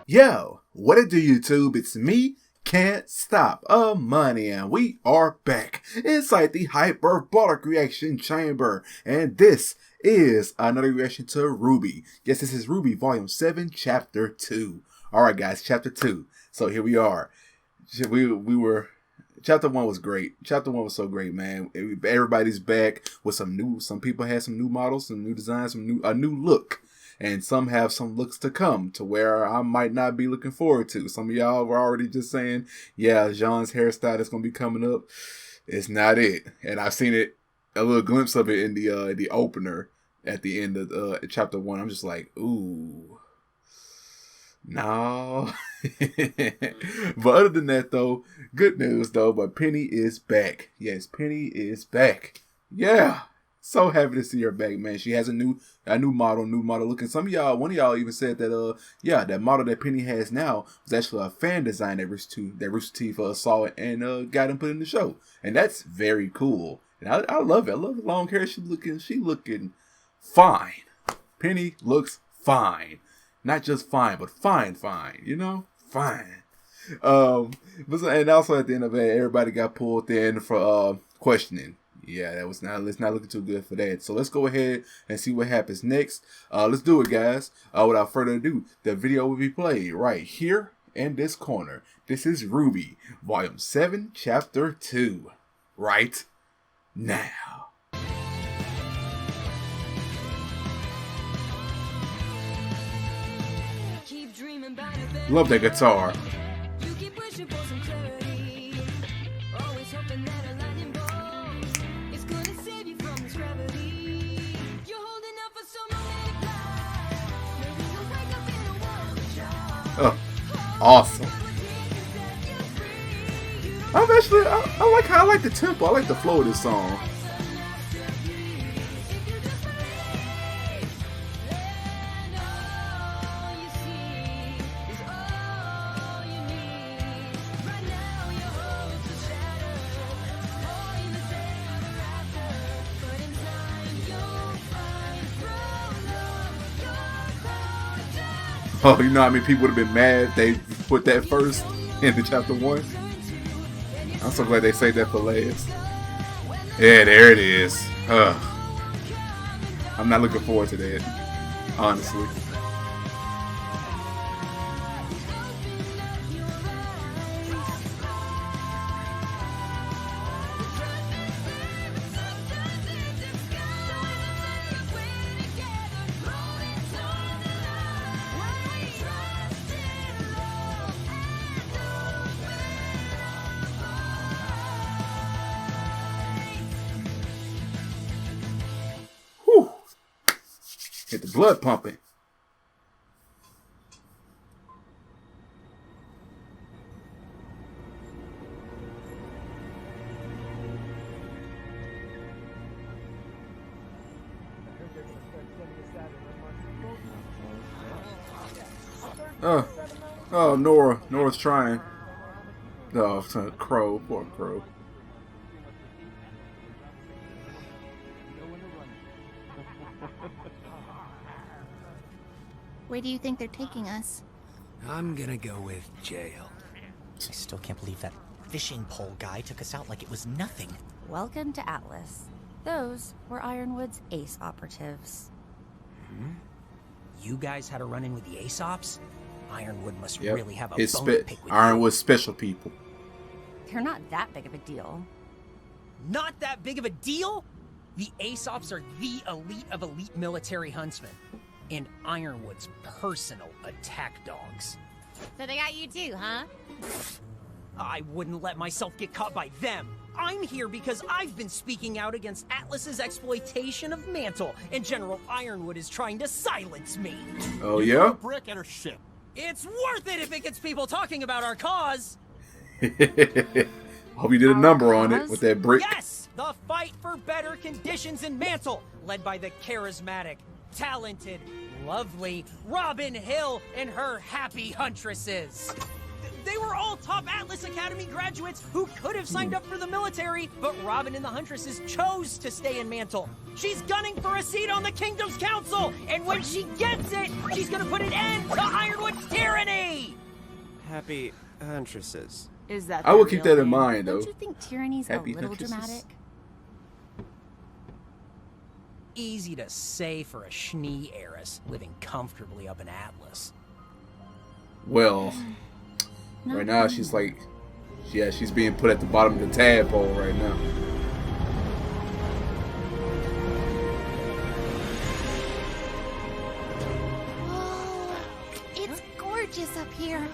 Yo, what it do, YouTube? It's me, Can't Stop Money, and we are back inside the hyperbolic reaction chamber, and this is another reaction to Rwby. Yes, this is Rwby Volume 7, Chapter 2. Alright guys, Chapter 2. So here we are. Chapter 1 was great. Chapter 1 was so great, man. Everybody's back with some people had some new models, some new designs, a new look. And some have some looks to come to where I might not be looking forward to. Some of y'all were already just saying, yeah, Jean's hairstyle is going to be coming up. It's not it. And I've seen it, a little glimpse of it in the opener at the end of chapter 1. I'm just like, ooh, no. But other than that, though, good news, though. But Penny is back. Yes, Penny is back. Yeah. So happy to see her back, man. She has a new model looking. Some of y'all, one of y'all even said that, yeah, that model that Penny has now was actually a fan design that Rooster Teeth saw it and got him put in the show. And that's very cool. And I love it. I love the long hair. She looking fine. Penny looks fine. Not just fine, but fine, you know? Fine. And also at the end of it, everybody got pulled in for questioning. Yeah, it's not looking too good for that. So let's go ahead and see what happens next. Let's do it, guys. Without further ado, the video will be played right here in this corner. This is Rwby, Volume 7, Chapter 2. Right now. Love that guitar. Oh, awesome. I like the tempo. I like the flow of this song. Oh, you know how many people would have been mad they put that first in the chapter 1? I'm so glad they saved that for last. Yeah, there it is. I'm not looking forward to that, honestly. Get the blood pumping. Oh, Nora's trying. Oh, Crow, poor Crow. Where do you think they're taking us? I'm gonna go with jail. I still can't believe that fishing pole guy took us out like it was nothing. Welcome to Atlas. Those were Ironwoods ace operatives. Hmm? You guys had a run-in with the ace ops? Ironwood must really have a bone to pick with Ironwood special people. They're not that big of a deal. Not that big of a deal? The ace ops are the elite of elite military huntsmen. And Ironwood's personal attack dogs. So they got you too, huh? I wouldn't let myself get caught by them. I'm here because I've been speaking out against Atlas's exploitation of Mantle, and General Ironwood is trying to silence me. Oh, yeah? A brick at her ship. It's worth it if it gets people talking about our cause. Hope you did a number on it with that brick. Yes! the fight for better conditions in Mantle, led by the charismatic, talented, lovely Robin Hill and her happy huntresses. They were all top Atlas Academy graduates who could have signed up for the military, but Robin and the Huntresses chose to stay in Mantle. She's gunning for a seat on the Kingdom's Council, and when she gets it, she's gonna put an end to Ironwood's tyranny! Happy Huntresses. Is that I will their keep real that in name? mind, though. Don't you think tyranny's Happy a little Huntresses. dramatic? Easy to say for a Schnee heiress living comfortably up in Atlas. Well, Not right now she's like, yeah, she's being put at the bottom of the tadpole right now. Oh, it's gorgeous up here.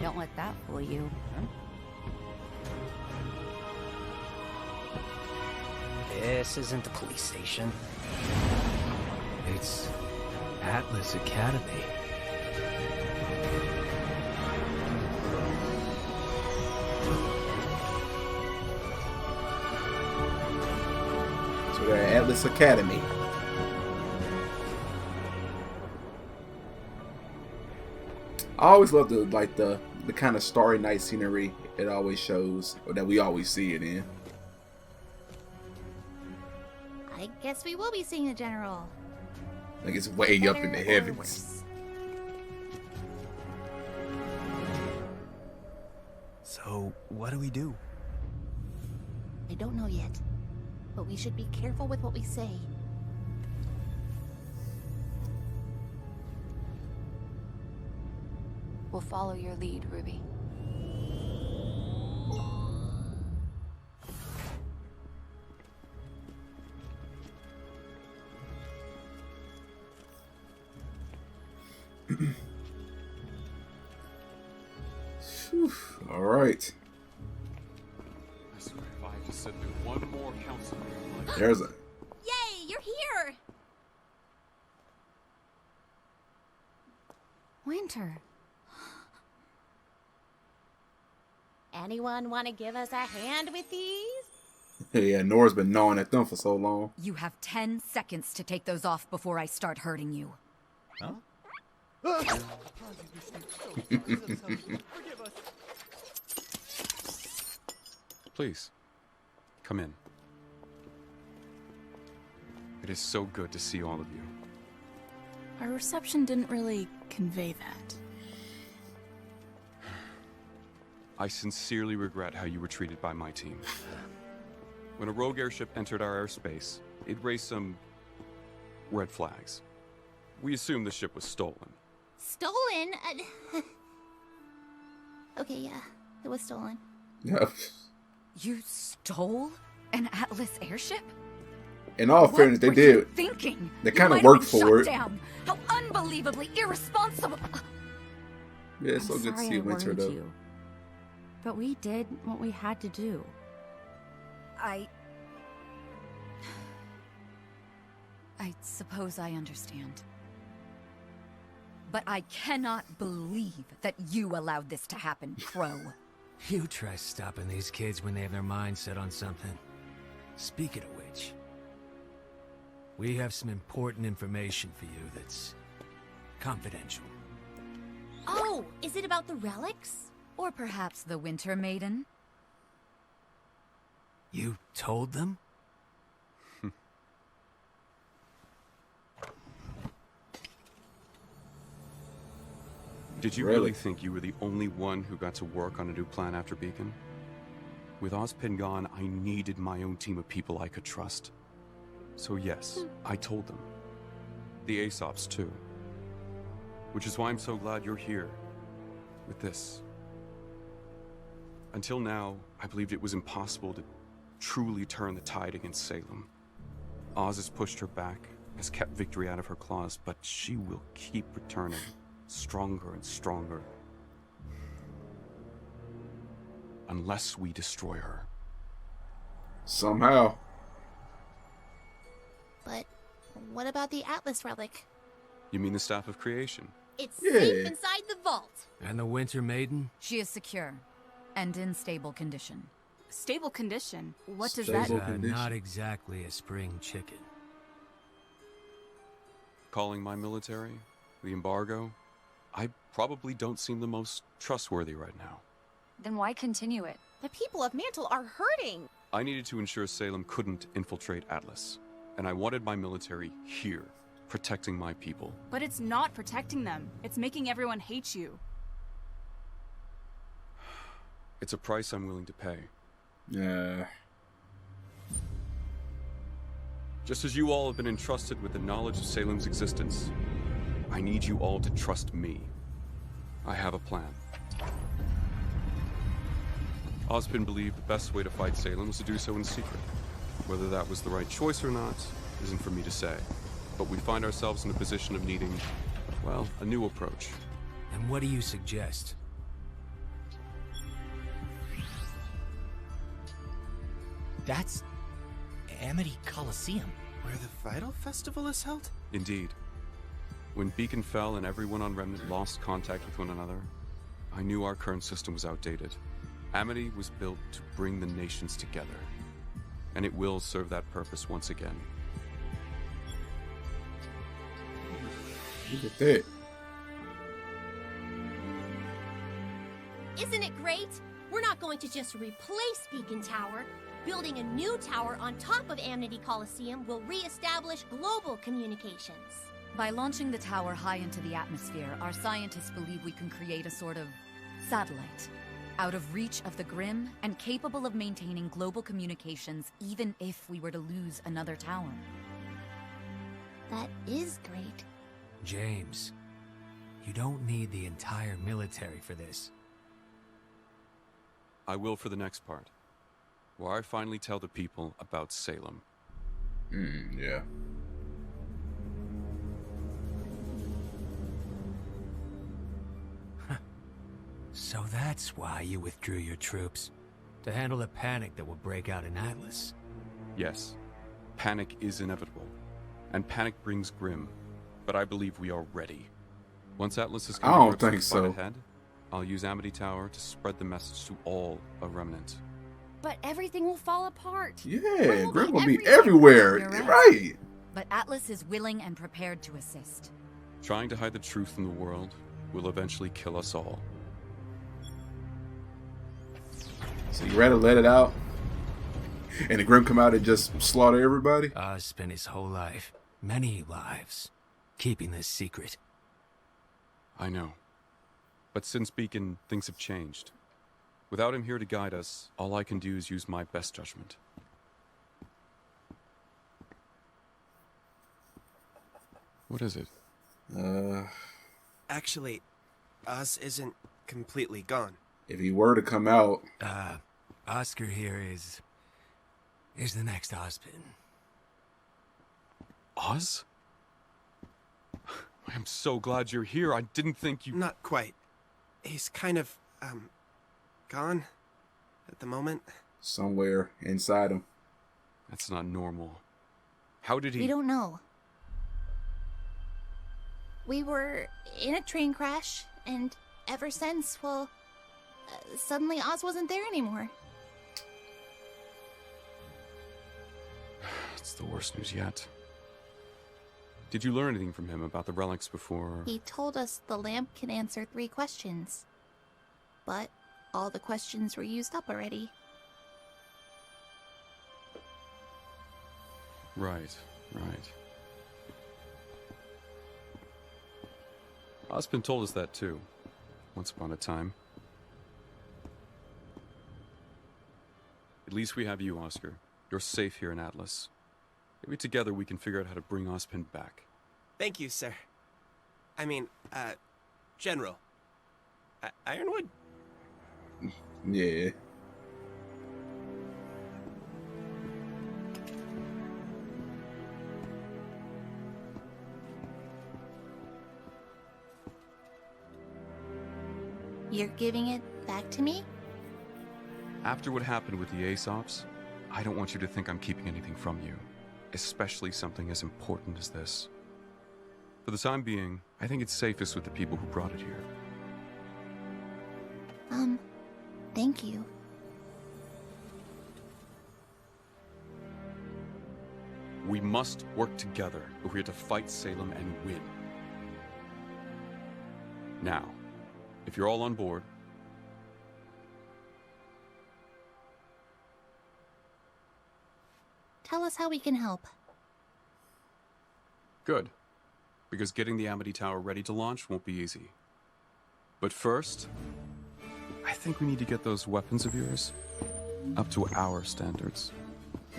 Don't let that fool you. This isn't the police station. It's Atlas Academy. So they're at Atlas Academy. I always love the kind of starry night scenery it always shows, or that we always see it in. I guess we will be seeing the general. Like it's way up in the Better or heavens. worse? So, what do we do? I don't know yet, but we should be careful with what we say. We'll follow your lead, Ruby. All right. I swear if I just sit through one more council meeting like There's a. Yay, you're here! Winter. Anyone want to give us a hand with these? Yeah, Nora's been gnawing at them for so long. You have 10 seconds to take those off before I start hurting you. Please, come in. It is so good to see all of you. Our reception didn't really convey that. I sincerely regret how you were treated by my team. When a rogue airship entered our airspace, it raised some red flags. We assumed the ship was stolen. Stolen? Okay, yeah, it was stolen. Yeah. You stole an Atlas airship? In all fairness, they What were you did. thinking? They You kinda might have worked been for shut it. Down. How unbelievably irresponsible! Yeah, it's so I'm good to sorry see I Winter worried though. you. But we did what we had to do. I suppose I understand. But I cannot believe that you allowed this to happen, Crow. You try stopping these kids when they have their minds set on something. Speaking of which, we have some important information for you that's confidential. Oh, is it about the relics? Or perhaps the Winter Maiden? You told them? Did you Really? really think you were the only one who got to work on a new plan after Beacon? With Ozpin gone, I needed my own team of people I could trust. So yes, I told them. The Aesops too. Which is why I'm so glad you're here. With this. Until now, I believed it was impossible to truly turn the tide against Salem. Oz has pushed her back, has kept victory out of her claws, but she will keep returning. Stronger and stronger. Unless we destroy her. Somehow. But what about the Atlas relic? You mean the Staff of Creation? It's Yeah. safe inside the vault. And the Winter Maiden? She is secure and in stable condition. Stable condition. What does Stable that... condition. Not exactly a spring chicken. Calling my military, the embargo, I probably don't seem the most trustworthy right now. Then why continue it? The people of Mantle are hurting. I needed to ensure Salem couldn't infiltrate Atlas, and I wanted my military here, protecting my people. But it's not protecting them. It's making everyone hate you. It's a price I'm willing to pay. Yeah. Just as you all have been entrusted with the knowledge of Salem's existence, I need you all to trust me. I have a plan. Ozpin believed the best way to fight Salem was to do so in secret. Whether that was the right choice or not isn't for me to say. But we find ourselves in a position of needing, well, a new approach. And what do you suggest? That's Amity Coliseum. Where the Vital Festival is held? Indeed. When Beacon fell and everyone on Remnant lost contact with one another, I knew our current system was outdated. Amity was built to bring the nations together, and it will serve that purpose once again. Look at that. Isn't it great? We're not going to just replace Beacon Tower. Building a new tower on top of Amity Coliseum will re-establish global communications. By launching the tower high into the atmosphere, our scientists believe we can create a sort of satellite, out of reach of the Grim and capable of maintaining global communications even if we were to lose another tower. That is great. James, you don't need the entire military for this. I will for the next part, where I finally tell the people about Salem. Yeah. So that's why you withdrew your troops. To handle the panic that will break out in Atlas. Yes, panic is inevitable, and panic brings Grim, but I believe we are ready. Once Atlas is I don't think so. ahead, I'll use Amity Tower to spread the message to all of Remnant. But everything will fall apart. Yeah, Grim will be everywhere. You're Right. right. But Atlas is willing and prepared to assist. Trying to hide the truth from the world will eventually kill us all. So you rather let it out, and the Grim come out and just slaughter everybody? Oz spent his whole life, many lives, keeping this secret. I know. But since Beacon, things have changed. Without him here to guide us, all I can do is use my best judgment. What is it? Actually, Oz isn't completely gone. If he were to come out, Oscar here is the next Ozpin. Oz? I'm so glad you're here. I didn't think you... Not quite. He's kind of, gone at the moment. somewhere inside him. That's not normal. How did he... We don't know. We were in a train crash, and ever since, well, suddenly Oz wasn't there anymore. It's the worst news yet. Did you learn anything from him about the relics before... He told us the lamp can answer 3 questions. But all the questions were used up already. Right, right. Ozpin told us that too, once upon a time. At least we have you, Oscar. You're safe here in Atlas. Maybe together we can figure out how to bring Ozpin back. Thank you, sir. I mean, General. Ironwood? Yeah. You're giving it back to me? After what happened with the Aesops, I don't want you to think I'm keeping anything from you, especially something as important as this. For the time being, I think it's safest with the people who brought it here. Thank you. We must work together if we are to fight Salem and win. Now, if you're all on board... Tell us how we can help. Good. Because getting the Amity Tower ready to launch won't be easy. But first, I think we need to get those weapons of yours up to our standards.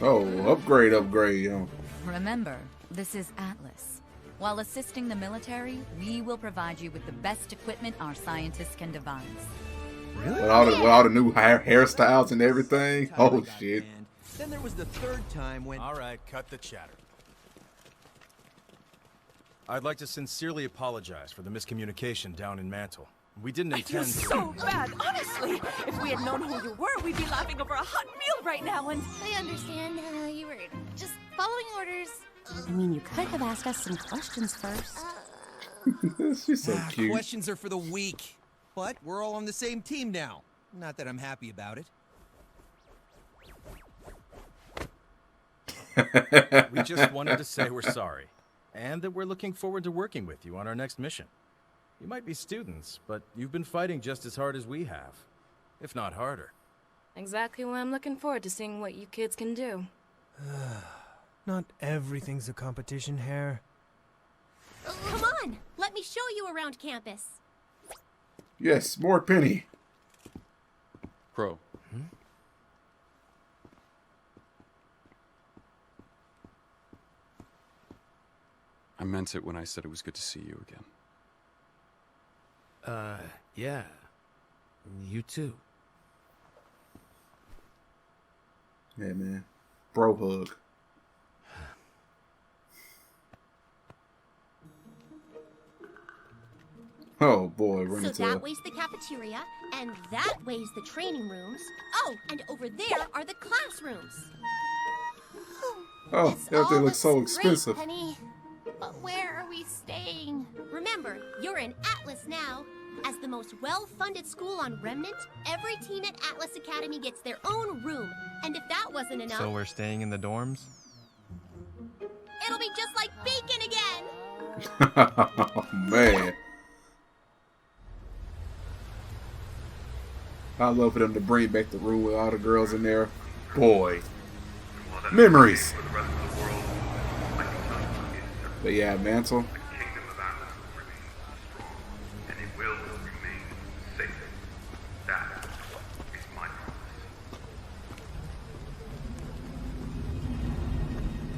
Oh, upgrade. Oh. Remember, this is Atlas. While assisting the military, we will provide you with the best equipment our scientists can devise. Really? With all the new hairstyles and everything. Oh, shit. Banned. Then there was the third time when... All right, cut the chatter. I'd like to sincerely apologize for the miscommunication down in Mantle. We didn't intend to... so bad, honestly. If we had known who you were, we'd be laughing over a hot meal right now, and... I understand. You were just following orders. I mean, you could have asked us some questions first. She's so cute. Questions are for the weak. But we're all on the same team now. Not that I'm happy about it. We just wanted to say we're sorry, and that we're looking forward to working with you on our next mission. You might be students, but you've been fighting just as hard as we have, if not harder. Exactly why I'm looking forward to seeing what you kids can do. Not everything's a competition, Hare. Come on, let me show you around campus. Yes, more Penny. Pro. I meant it when I said it was good to see you again. Yeah. You too. Yeah, man. Bro hug. Oh boy, we're So into that way's the cafeteria, and that way's the training rooms. Oh, and over there are the classrooms. Oh, This everything all looks so great, expensive. Penny. But where are we staying? Remember, you're in Atlas now. As the most well-funded school on Remnant, every team at Atlas Academy gets their own room. And if that wasn't enough... So we're staying in the dorms? It'll be just like Beacon again! Oh, man. I love for them to bring back the room with all the girls in there. Boy. Memories. But yeah, Mantle.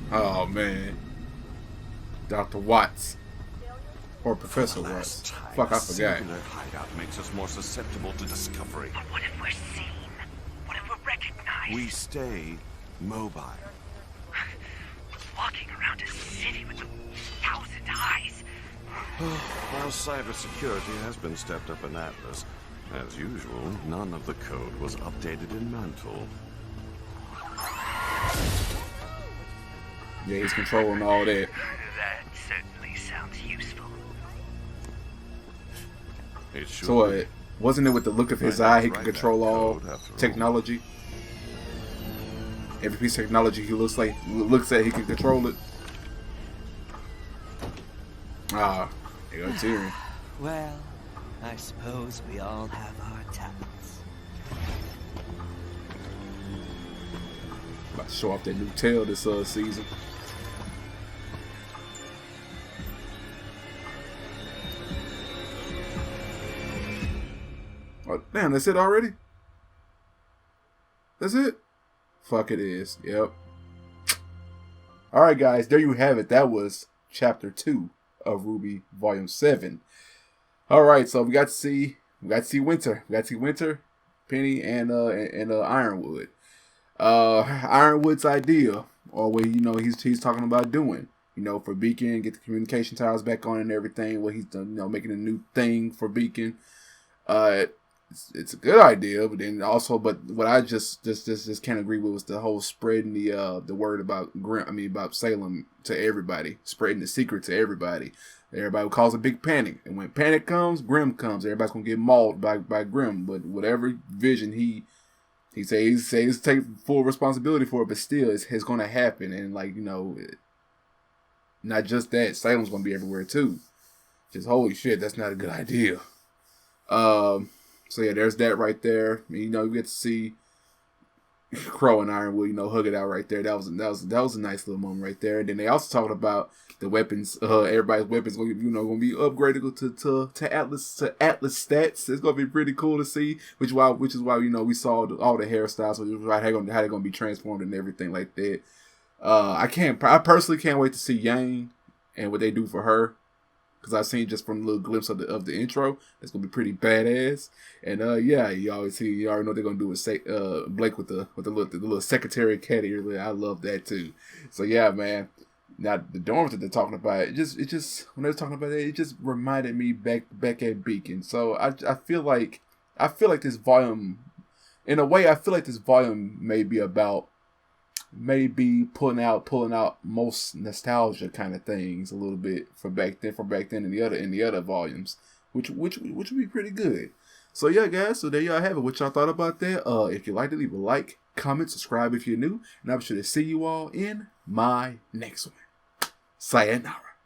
Oh man, Dr. Watts or Professor Watts. Fuck, I forgot. Singular hideout makes us more susceptible to discovery. But what if we're seen? What if we're recognized? We stay mobile. Walking around a city with 1,000 eyes. While cybersecurity has been stepped up in Atlas, as usual, none of the code was updated in Mantle. Yeah, he's controlling all that. That certainly sounds useful. It should So what? Wasn't it with the look of his eye he could control all technology? Every piece of technology he looks at, he can control it. Ah, there goes Tyrion. Well, I suppose we all have our talents. About to show off that new tail this season. Oh, damn, that's it already? That's it? Fuck, it is. Yep. Alright, guys, there you have it. That was Chapter 2 of Rwby Volume 7. Alright, so we got to see Winter. We got to see Winter, Penny, and Ironwood. Ironwood's idea, or what he's talking about doing, for Beacon, get the communication towers back on and everything. What he's done, making a new thing for Beacon. It's a good idea, but then also, what I just can't agree with was the whole spreading the word about about Salem to everybody, spreading the secret to everybody. Everybody would cause a big panic, and when panic comes, Grim comes. Everybody's gonna get mauled by Grim. But whatever vision he says take full responsibility for it, but still it's gonna happen. And not just that, Salem's gonna be everywhere too. Just holy shit, that's not a good idea. So yeah, there's that right there. I mean, you know, you get to see Crow and Ironwood, you know, hug it out right there. That was a nice little moment right there. And then they also talked about the weapons. Everybody's weapons gonna be upgraded to Atlas stats. It's gonna be pretty cool to see. Which is why we saw all the hairstyles, which is why how they're gonna be transformed and everything like that. I personally can't wait to see Yang and what they do for her. Because I've seen just from a little glimpse of the intro, it's gonna be pretty badass. And yeah, you already know what they're gonna do with Blake with the little secretary cat here. I love that too. So yeah, man. Now the dorms that they're talking about, it just when they were talking about it just reminded me back at Beacon. So I feel like this volume, in a way, I feel like this volume may be about pulling out most nostalgia kind of things a little bit from back then in the other volumes, which would be pretty good. So yeah, guys, so there y'all have it. What y'all thought about that? If you liked it, leave a like, comment, subscribe if you're new, and I'm sure to see you all in my next one. Sayonara.